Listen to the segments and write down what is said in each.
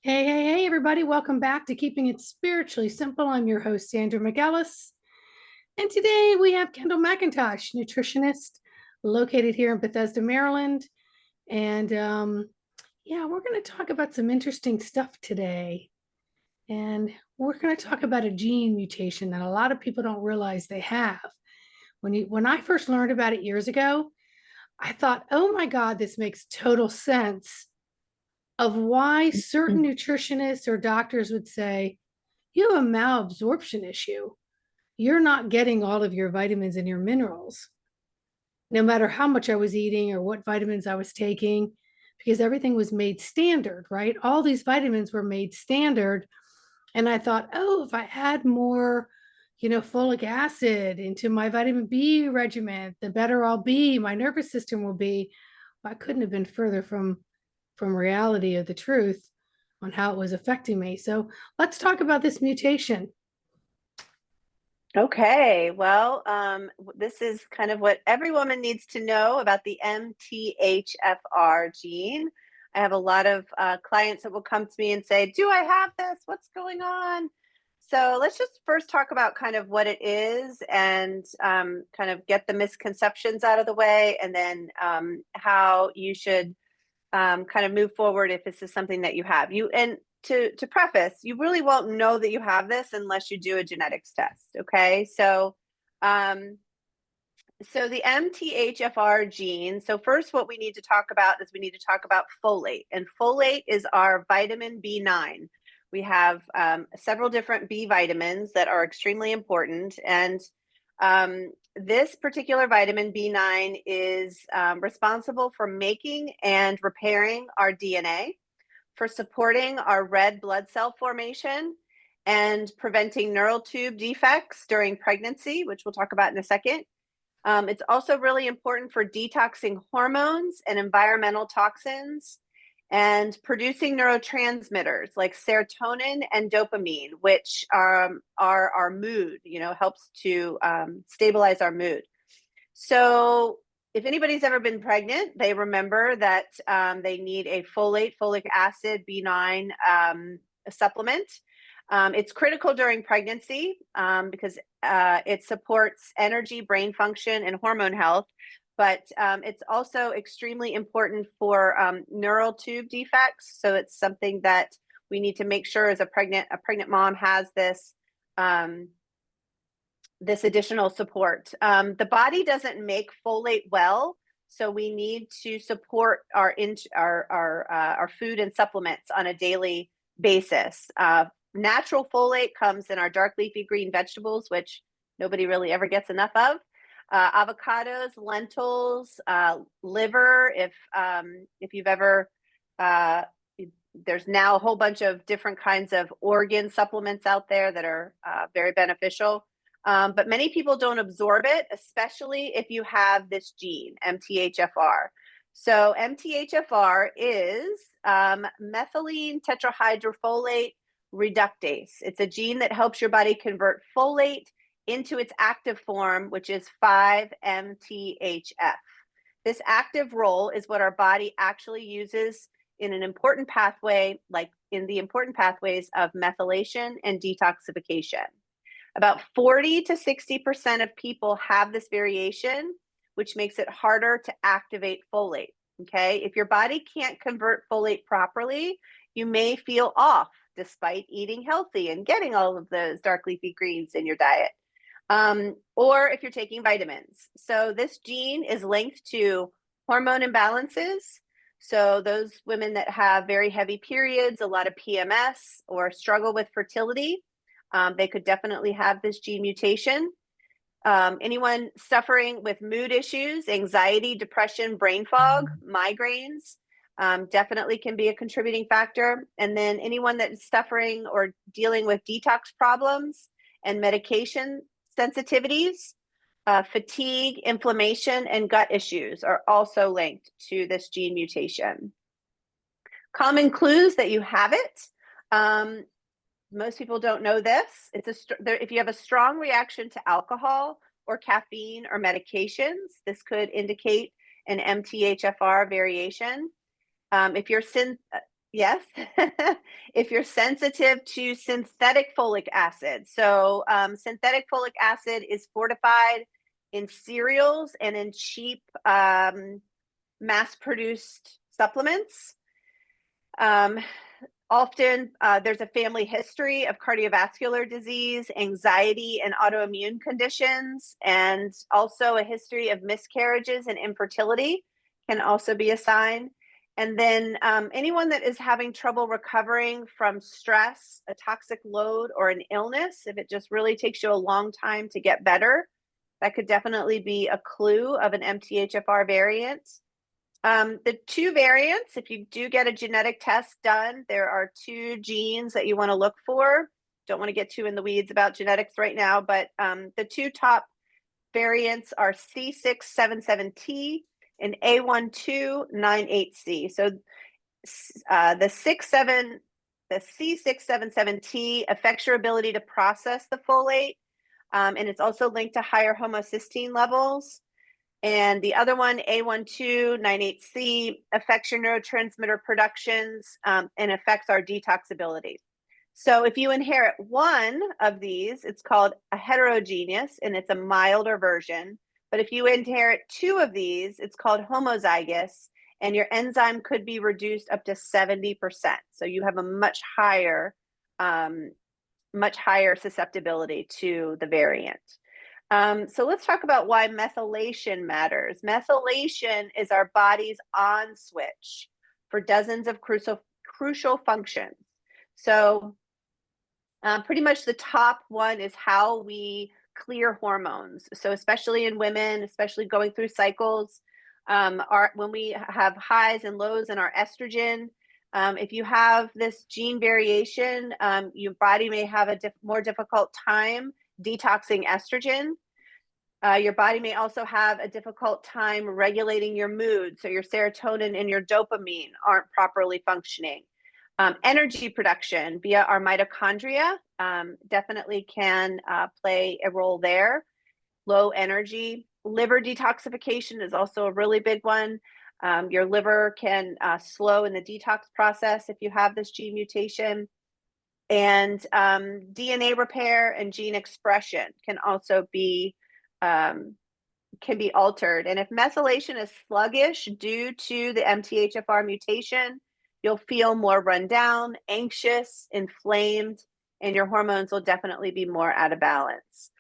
Hey, everybody. Welcome back to Keeping It Spiritually Simple. I'm your host, Sandra McGellis. And today we have Kendall MacKintosh, nutritionist located here in Bethesda, Maryland. And we're going to talk about some interesting stuff today. And we're going to talk about a gene mutation that a lot of people don't realize they have. When I first learned about it years ago, I thought, oh my God, this makes total sense of why certain nutritionists or doctors would say, you have a malabsorption issue. You're not getting all of your vitamins and your minerals, no matter how much I was eating or what vitamins I was taking, because everything was made standard, right? All these vitamins were made standard. And I thought, oh, if I add more, folic acid into my vitamin B regimen, the better I'll be, my nervous system will be. Well, I couldn't have been further from reality of the truth on how it was affecting me. So let's talk about this mutation. Okay, well, this is kind of what every woman needs to know about the MTHFR gene. I have a lot of clients that will come to me and say, do I have this? What's going on? So let's just first talk about kind of what it is and kind of get the misconceptions out of the way, and then how you should kind of move forward if this is something that you have. To preface, you really won't know that you have this unless you do a genetics test. Okay, so the MTHFR gene. So first, what we need to talk about is we need to talk about folate, and folate is our vitamin B9. We have several different B vitamins that are extremely important, and this particular vitamin B9 is responsible for making and repairing our DNA, for supporting our red blood cell formation, and preventing neural tube defects during pregnancy, which we'll talk about in a second. It's also really important for detoxing hormones and environmental toxins, and producing neurotransmitters like serotonin and dopamine, which are our mood, helps to stabilize our mood. So if anybody's ever been pregnant, they remember that they need a folic acid, B9 supplement. It's critical during pregnancy because it supports energy, brain function, and hormone health. But it's also extremely important for neural tube defects. So it's something that we need to make sure as a pregnant mom has this this additional support. The body doesn't make folate well, so we need to support our food and supplements on a daily basis. Natural folate comes in our dark leafy green vegetables, which nobody really ever gets enough of. Avocados, lentils, liver. If you've ever, there's now a whole bunch of different kinds of organ supplements out there that are very beneficial. But many people don't absorb it, especially if you have this gene, MTHFR. So MTHFR is methylene tetrahydrofolate reductase. It's a gene that helps your body convert folate into its active form, which is 5-MTHF. This active role is what our body actually uses in an important pathway, like in the important pathways of methylation and detoxification. About 40 to 60% of people have this variation, which makes it harder to activate folate. Okay, if your body can't convert folate properly, you may feel off despite eating healthy and getting all of those dark leafy greens in your diet. Or if you're taking vitamins. So this gene is linked to hormone imbalances. So those women that have very heavy periods, a lot of PMS, or struggle with fertility, they could definitely have this gene mutation. Anyone suffering with mood issues, anxiety, depression, brain fog, migraines, definitely can be a contributing factor. And then anyone that is suffering or dealing with detox problems and medication sensitivities, fatigue, inflammation, and gut issues are also linked to this gene mutation. Common clues that you have it. Most people don't know this. If you have a strong reaction to alcohol or caffeine or medications, this could indicate an MTHFR variation. If Yes. If you're sensitive to synthetic folic acid. So synthetic folic acid is fortified in cereals and in cheap mass-produced supplements. Often there's a family history of cardiovascular disease, anxiety, and autoimmune conditions, and also a history of miscarriages and infertility can also be a sign. And then anyone that is having trouble recovering from stress, a toxic load, or an illness, if it just really takes you a long time to get better, that could definitely be a clue of an MTHFR variant. The two variants, if you do get a genetic test done, there are two genes that you want to look for. Don't want to get too in the weeds about genetics right now, but the two top variants are C677T and A1298C. So the C677T affects your ability to process the folate, and it's also linked to higher homocysteine levels. And the other one, A1298C, affects your neurotransmitter productions and affects our detoxability. So if you inherit one of these, it's called a heterogeneous, and it's a milder version. But if you inherit two of these, it's called homozygous, and your enzyme could be reduced up to 70%. So you have a much higher susceptibility to the variant. So let's talk about why methylation matters. Methylation is our body's on switch for dozens of crucial functions. So pretty much the top one is how we clear hormones. So especially in women, especially going through cycles, when we have highs and lows in our estrogen, if you have this gene variation, your body may have a more difficult time detoxing estrogen. Your body may also have a difficult time regulating your mood. So your serotonin and your dopamine aren't properly functioning. Energy production via our mitochondria definitely can play a role there. Low energy. Liver detoxification is also a really big one. Your liver can slow in the detox process if you have this gene mutation. And DNA repair and gene expression can also be altered. And if methylation is sluggish due to the MTHFR mutation, you'll feel more run down, anxious, inflamed, and your hormones will definitely be more out of balance.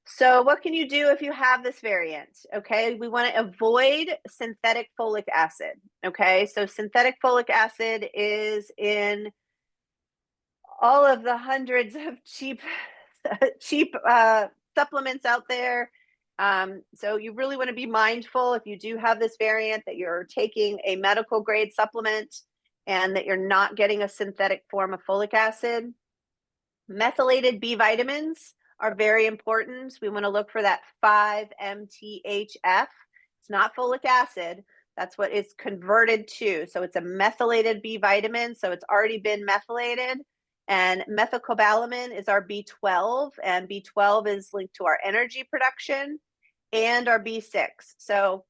So what can you do if you have this variant? Okay, we want to avoid synthetic folic acid. Okay, so synthetic folic acid is in all of the hundreds of cheap supplements out there. So you really want to be mindful if you do have this variant that you're taking a medical grade supplement and that you're not getting a synthetic form of folic acid. Methylated B vitamins are very important. We want to look for that 5-MTHF. It's not folic acid. That's what it's converted to. So it's a methylated B vitamin. So it's already been methylated. And methylcobalamin is our B12, and B12 is linked to our energy production and our B6. So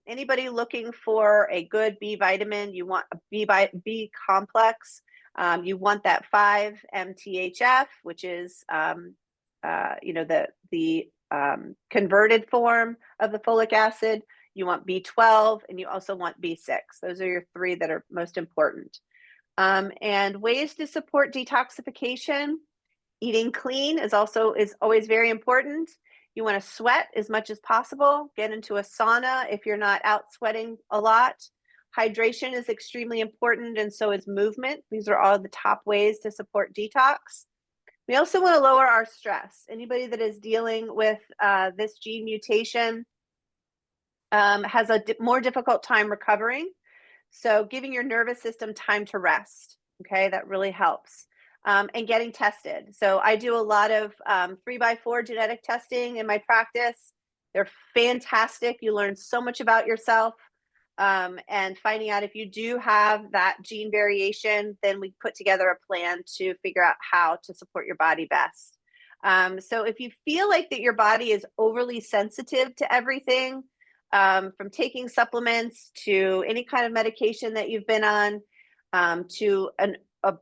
anybody looking for a good B vitamin, you want a B complex. You want that 5-MTHF, which is the converted form of the folic acid. You want B12, and you also want B6. Those are your three that are most important. And ways to support detoxification. Eating clean is always very important. You want to sweat as much as possible. Get into a sauna if you're not out sweating a lot. Hydration is extremely important, and so is movement. These are all the top ways to support detox. We also want to lower our stress. Anybody that is dealing with this gene mutation has a more difficult time recovering. So giving your nervous system time to rest, okay, that really helps. And getting tested. So I do a lot of 3x4 genetic testing in my practice. They're fantastic. You learn so much about yourself. And finding out if you do have that gene variation, then we put together a plan to figure out how to support your body best. So if you feel like that your body is overly sensitive to everything, from taking supplements to any kind of medication that you've been on, to an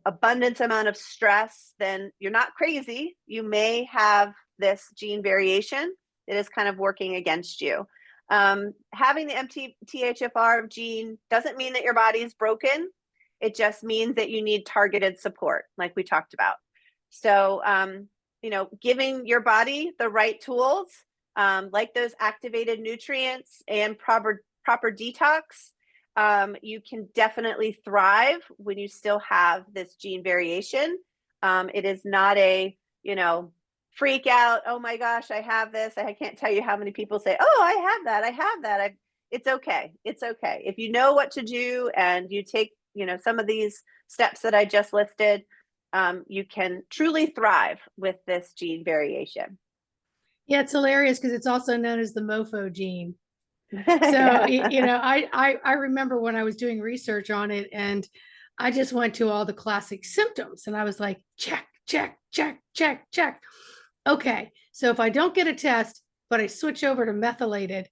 abundance amount of stress, then you're not crazy. You may have this gene variation that is kind of working against you. Having the MTHFR gene doesn't mean that your body is broken. It just means that you need targeted support, like we talked about. So, giving your body the right tools, like those activated nutrients and proper detox, you can definitely thrive when you still have this gene variation. It is not a, freak out. Oh my gosh, I have this. I can't tell you how many people say, oh, I have that. I have that. It's okay. It's okay. If you know what to do and you take, some of these steps that I just listed, you can truly thrive with this gene variation. Yeah, it's hilarious because it's also known as the MoFo gene. So, Yeah. I remember when I was doing research on it, and I just went to all the classic symptoms and I was like, check, check, check, check, check. Okay, so if I don't get a test, but I switch over to methylated,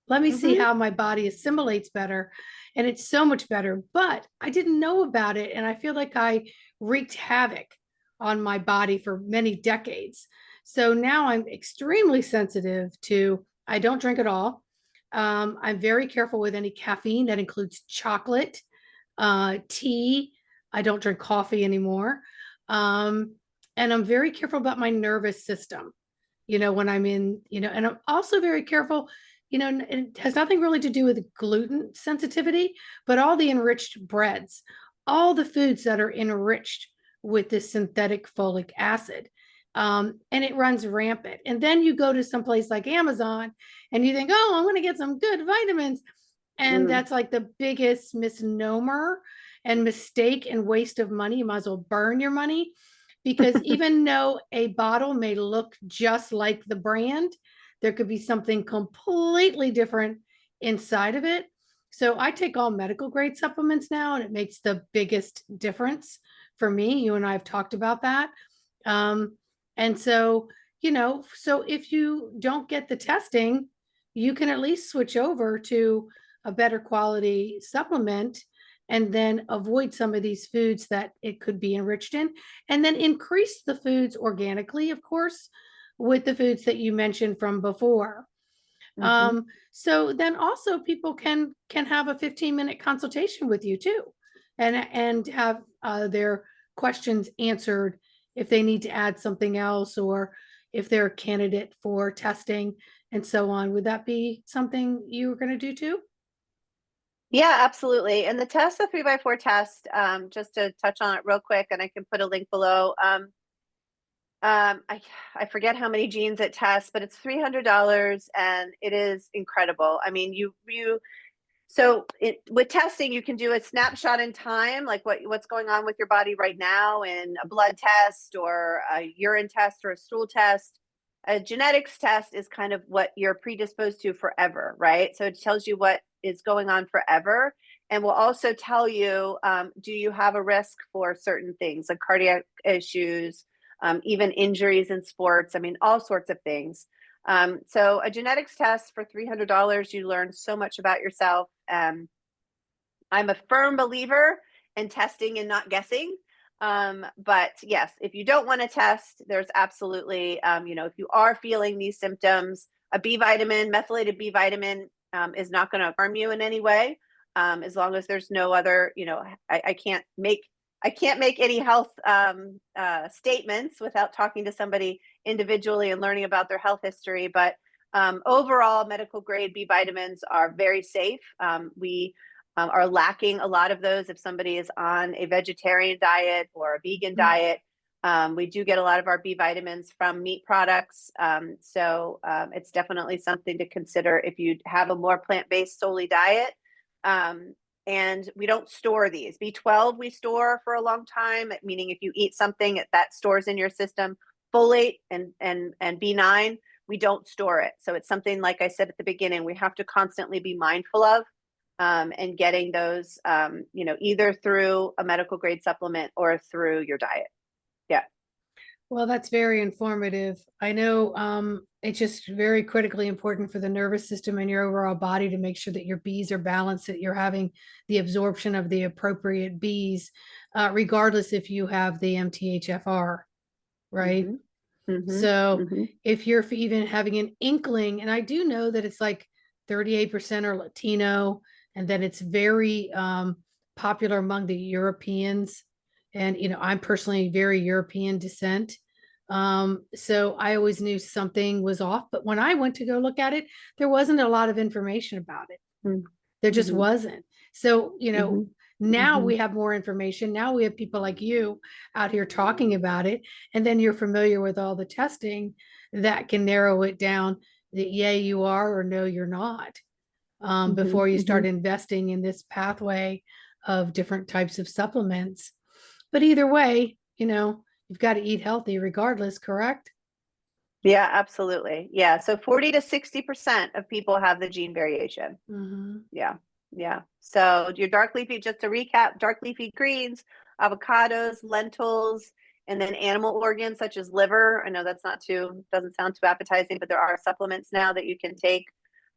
let me see Mm-hmm. how my body assimilates better. And it's so much better, but I didn't know about it. And I feel like I wreaked havoc on my body for many decades. So now I'm extremely sensitive to, I don't drink at all. I'm very careful with any caffeine that includes chocolate, tea. I don't drink coffee anymore. Um, and I'm very careful about my nervous system, when I'm in, and I'm also very careful, it has nothing really to do with gluten sensitivity, but all the enriched breads, all the foods that are enriched with this synthetic folic acid. And it runs rampant. And then you go to some place like Amazon and you think, oh, I'm going to get some good vitamins. And Mm. that's like the biggest misnomer and mistake and waste of money. You might as well burn your money, because even though a bottle may look just like the brand, there could be something completely different inside of it. So I take all medical grade supplements now, and it makes the biggest difference for me. You and I have talked about that. And so, so if you don't get the testing, you can at least switch over to a better quality supplement and then avoid some of these foods that it could be enriched in, and then increase the foods organically, of course, with the foods that you mentioned from before. Mm-hmm. So then also people can have a 15-minute consultation with you too, and have their questions answered if they need to add something else, or if they're a candidate for testing and so on. Would that be something you were going to do too? Yeah, absolutely. And the test, the 3x4 test, just to touch on it real quick, and I can put a link below. I forget how many genes it tests, but it's $300 and it is incredible. I mean, with testing, you can do a snapshot in time, like what's going on with your body right now, in a blood test or a urine test or a stool test. A genetics test is kind of what you're predisposed to forever, right? So it tells you what is going on forever, and will also tell you, do you have a risk for certain things like cardiac issues, even injuries in sports. I mean, all sorts of things. So a genetics test for $300, you learn so much about yourself. I'm a firm believer in testing and not guessing. But yes, if you don't want to test, there's absolutely, if you are feeling these symptoms, a B vitamin, methylated B vitamin, is not going to harm you in any way. As long as there's no other, I can't make any health statements without talking to somebody individually and learning about their health history. But overall, medical grade B vitamins are very safe. We are lacking a lot of those if somebody is on a vegetarian diet or a vegan diet. We do get a lot of our B vitamins from meat products. So it's definitely something to consider if you have a more plant-based solely diet. And we don't store these. B12 we store for a long time, meaning if you eat something that stores in your system. Folate and B9, we don't store it. So it's something, like I said at the beginning, we have to constantly be mindful of, and getting those, either through a medical grade supplement or through your diet. Yeah. Well, that's very informative. I know it's just very critically important for the nervous system and your overall body to make sure that your Bs are balanced, that you're having the absorption of the appropriate Bs, regardless if you have the MTHFR, right? Mhm. Mhm. So Mhm. if you're even having an inkling, and I do know that it's like 38% are Latino, and then it's very popular among the Europeans. And, I'm personally very European descent. So I always knew something was off. But when I went to go look at it, there wasn't a lot of information about it. Mm. There just Mhm. wasn't. So, Mhm. now Mhm. we have more information. Now we have people like you out here talking about it. And then you're familiar with all the testing that can narrow it down that, yeah, you are, or no, you're not, Mhm. before you start Mhm. investing in this pathway of different types of supplements. But either way, you've got to eat healthy regardless, correct? Yeah, absolutely. Yeah. So 40 to 60% of people have the gene variation. Mhm. Yeah. Yeah. So your dark leafy, just to recap, dark leafy greens, avocados, lentils, and then animal organs such as liver. I know that's doesn't sound too appetizing, but there are supplements now that you can take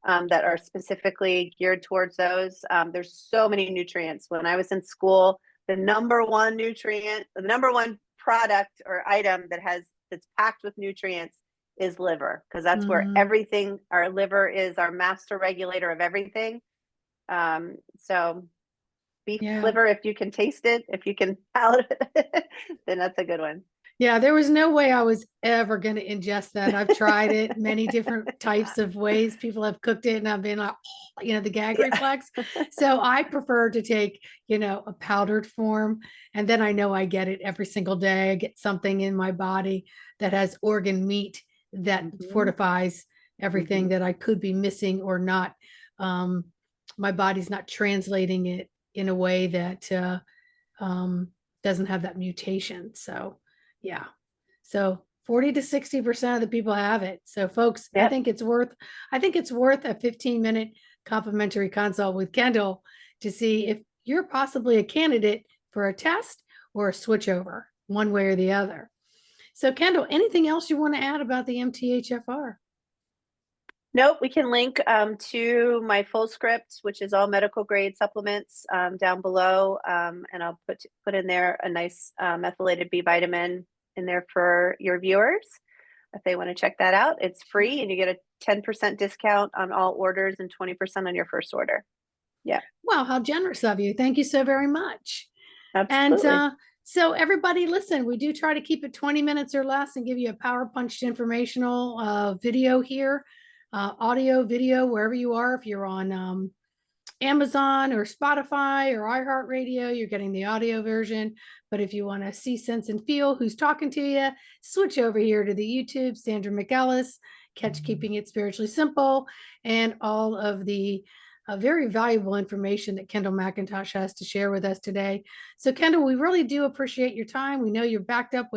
that are specifically geared towards those. There's so many nutrients. When I was in school, the number one nutrient, the number one product or item that's packed with nutrients is liver, because that's where Mhm. everything, our liver is our master regulator of everything. So beef Yeah. liver, if you can taste it, if you can palate it, then that's a good one. Yeah, there was no way I was ever going to ingest that. I've tried it many different types of ways. People have cooked it, and I've been like, the gag Yeah. reflex. So I prefer to take, a powdered form. And then I know I get it every single day. I get something in my body that has organ meat that Mhm. fortifies everything Mhm. that I could be missing or not. Um, my body's not translating it in a way that um, doesn't have that mutation. So, yeah. So 40 to 60% of the people have it. So, folks, I Yep. think it's worth a 15-minute complimentary consult with Kendall to see if you're possibly a candidate for a test or a switch over, one way or the other. So, Kendall, anything else you want to add about the MTHFR? Nope, we can link to my full script, which is all medical grade supplements down below. And I'll put in there a nice methylated B vitamin in there for your viewers if they want to check that out. It's free and you get a 10% discount on all orders and 20% on your first order. Yeah, Wow, how generous of you. Thank you so very much. And absolutely. so, everybody, listen, we do try to keep it 20 minutes or less and give you a power punched informational video here, audio, video, wherever you are. If you're on Amazon or Spotify or iHeartRadio, you're getting the audio version. But if you want to see, sense, and feel who's talking to you, switch over here to the YouTube, Sandra McEllis, catch Keeping It Spiritually Simple, and all of the very valuable information that Kendall MacKintosh has to share with us today. So, Kendall, we really do appreciate your time. We know you're backed up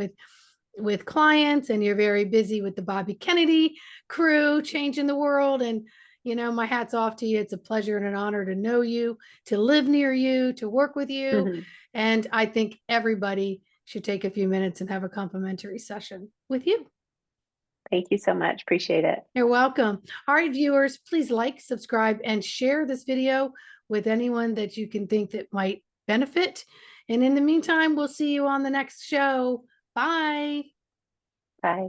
with clients and you're very busy with the Bobby Kennedy crew changing the world. And my hat's off to you. It's a pleasure and an honor to know you, to live near you, to work with you. Mhm. And I think everybody should take a few minutes and have a complimentary session with you. Thank you so much. Appreciate it. You're welcome. All right, viewers, please like, subscribe, and share this video with anyone that you can think that might benefit. And in the meantime, we'll see you on the next show. Bye. Bye.